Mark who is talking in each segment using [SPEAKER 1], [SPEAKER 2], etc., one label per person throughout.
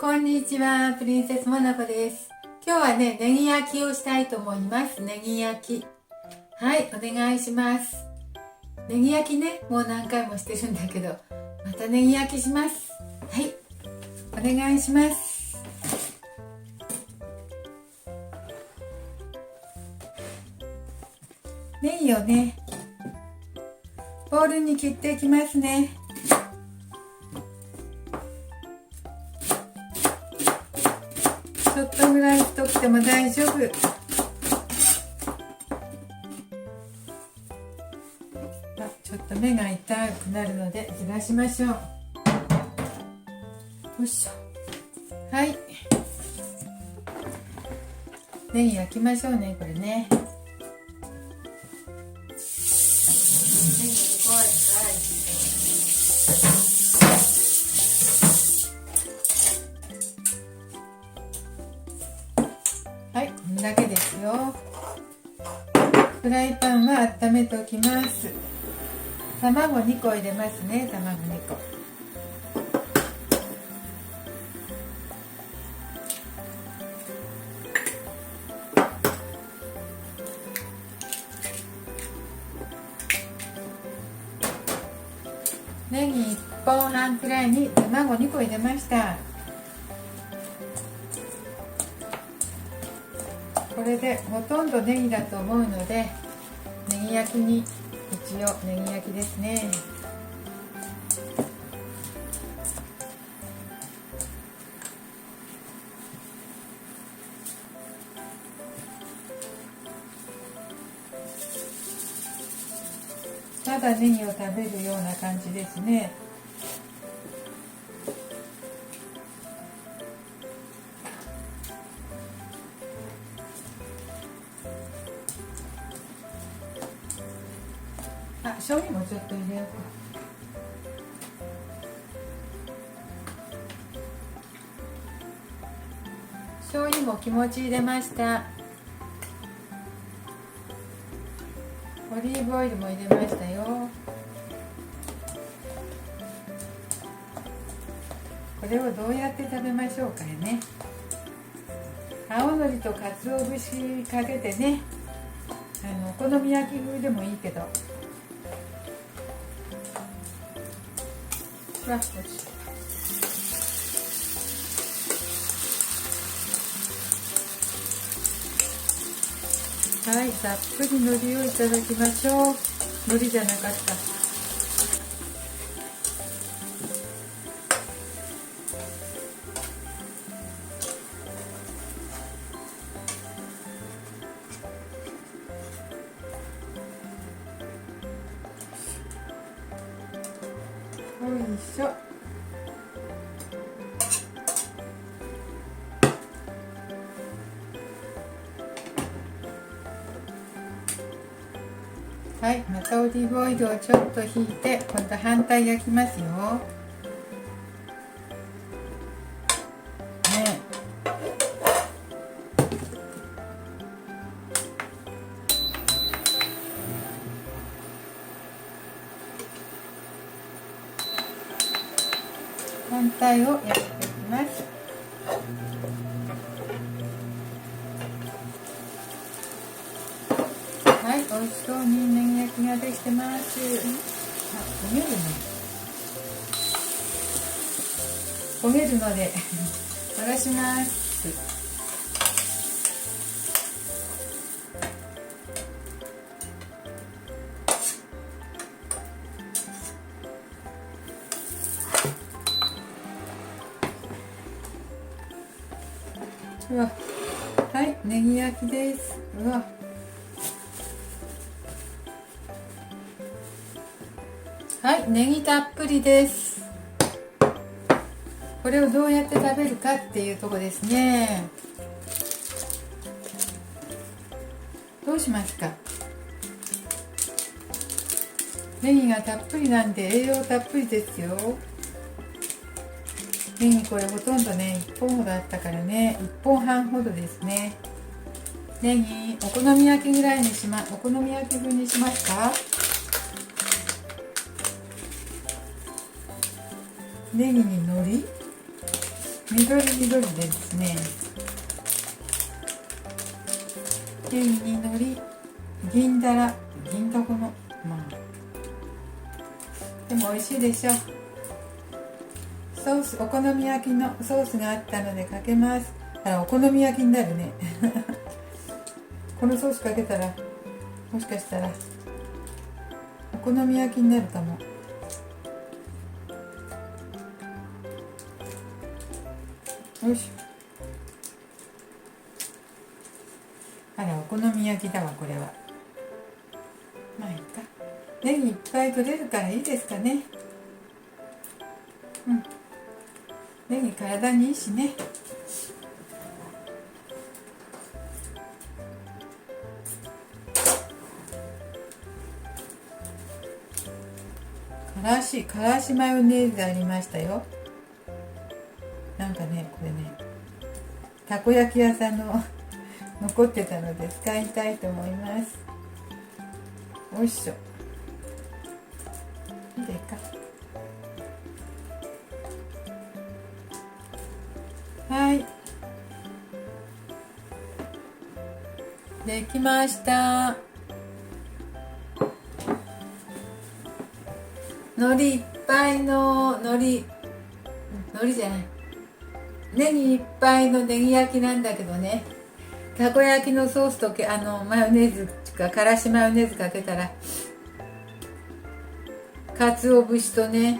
[SPEAKER 1] こんにちは、プリンセスモナコです。今日はね、ネギ焼きをしたいと思います。ネギ焼き。はい、お願いします。ネギ焼きね、もう何回もしてるんだけど、またネギ焼きします。はい、お願いします。ネギをね、ボウルに切っていきますね。ちょっとぐらい太くても大丈夫。ちょっと目が痛くなるのでずらしましょう。よいしょ。はい。ネギ焼きましょうね、これね。はい、こんだけですよ。フライパンは温めておきます。卵2個入れますね。卵2個。ネギ1本半くらいに卵2個入れました。これでほとんどネギだと思うので、ネギ焼きに一応ネギ焼きですね。ただネギを食べるような感じですね。醤油もちょっと入れようか。醤油も気持ち入れました。オリーブオイルも入れましたよ。これをどうやって食べましょうかね。青のりと鰹節かけてね、お好み焼き風でもいいけど。わっ、落ちた。はい、たっぷり海苔をいただきましょう。海苔じゃなかった。よいしょ。はい、またオリーブオイルをちょっと引いて、今度反対焼きますよ。ね。反対を焼いていきます。はい、美味しそうにネギ焼きができてます。焦げるね。焦げるので剥がします。うわ、はい、ネギ焼きです。うわ。はい、ネギたっぷりです。これをどうやって食べるかっていうとこですね。どうしますか。ネギがたっぷりなんで栄養たっぷりですよ。ネギこれほとんどね1本ほどあったからね、1本半ほどですね。ネギお好み焼きぐらいにお好み焼き風にしますか。ネギに海苔緑でですね、ネギにのり、銀だらこのでも美味しいでしょ。ソース、お好み焼きのソースがあったのでかけます。お好み焼きになるねこのソースかけたらもしかしたらお好み焼きになるかも。よいしょ。お好み焼きだわこれは。まあいいか。ネギいっぱい取れるからいいですかね。ネギ体にいいしね。からしマヨネーズありましたよ。なんかねこれねたこ焼き屋さんの残ってたので使いたいと思います。おいしょ。いいでか。はい、できました。海苔いっぱいの海苔じゃない、ネギいっぱいのネギ焼きなんだけどね、たこ焼きのソースとマヨネーズかからしマヨネーズかけたら鰹節とね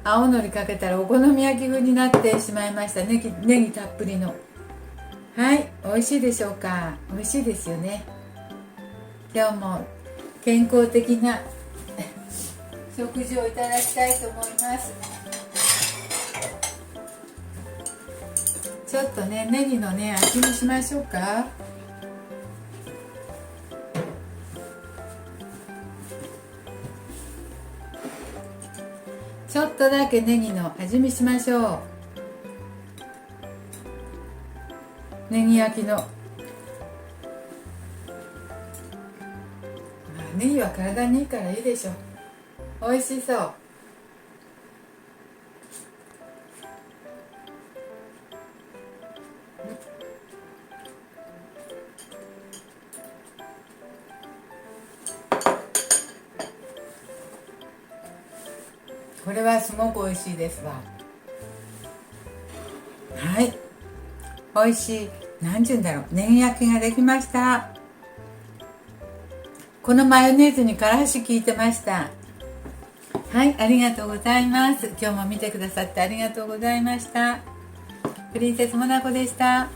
[SPEAKER 1] 青のりかけたらお好み焼き風になってしまいました。ネギたっぷりの。はい、美味しいでしょうか。美味しいですよね。今日も健康的な食事をいただきたいと思います。ちょっとねネギのね味見しましょうか。ちょっとだけネギの味見しましょう。ネギ焼きのネギは体にいいからいいでしょ。美味しそう。これはすごく美味しいですわ。はい、美味しい、何て言うんだろう、ネギ焼きができました。このマヨネーズにからし効いてました。はい、ありがとうございます。今日も見てくださってありがとうございました。プリンセスモナコでした。